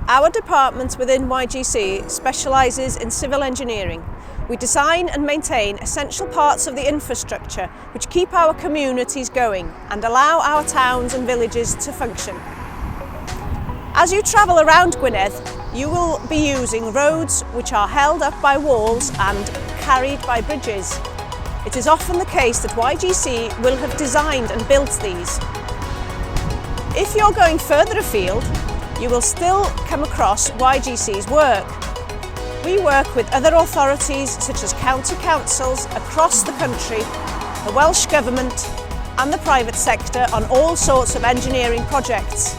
Our department within YGC specialises in civil engineering. We design and maintain essential parts of the infrastructure which keep our communities going and allow our towns and villages to function. As you travel around Gwynedd, you will be using roads which are held up by walls and carried by bridges. It is often the case that YGC will have designed and built these. If you're going further afield, you will still come across YGC's work. We work with other authorities such as county councils across the country, the Welsh Government and the private sector on all sorts of engineering projects.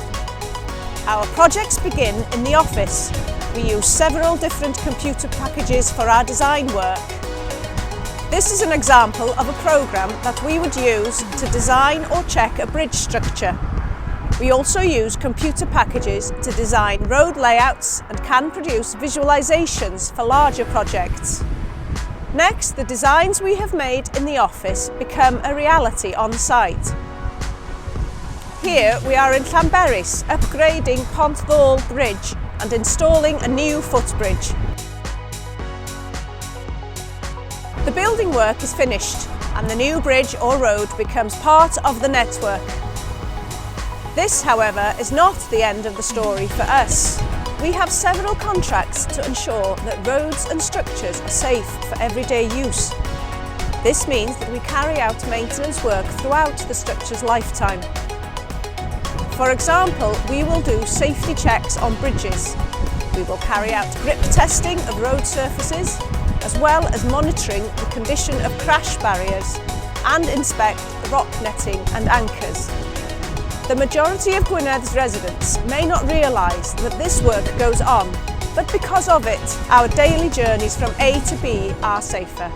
Our projects begin in the office. We use several different computer packages for our design work. This is an example of a programme that we would use to design or check a bridge structure. We also use computer packages to design road layouts and can produce visualisations for larger projects. Next, the designs we have made in the office become a reality on site. Here we are in Llanberis, upgrading Pont Bridge and installing a new footbridge. The building work is finished and the new bridge or road becomes part of the network. This, however, is not the end of the story for us. We have several contracts to ensure that roads and structures are safe for everyday use. This means that we carry out maintenance work throughout the structure's lifetime. For example, we will do safety checks on bridges. We will carry out grip testing of road surfaces, as well as monitoring the condition of crash barriers and inspect the rock netting and anchors. The majority of Gwynedd's residents may not realise that this work goes on, but because of it, our daily journeys from A to B are safer.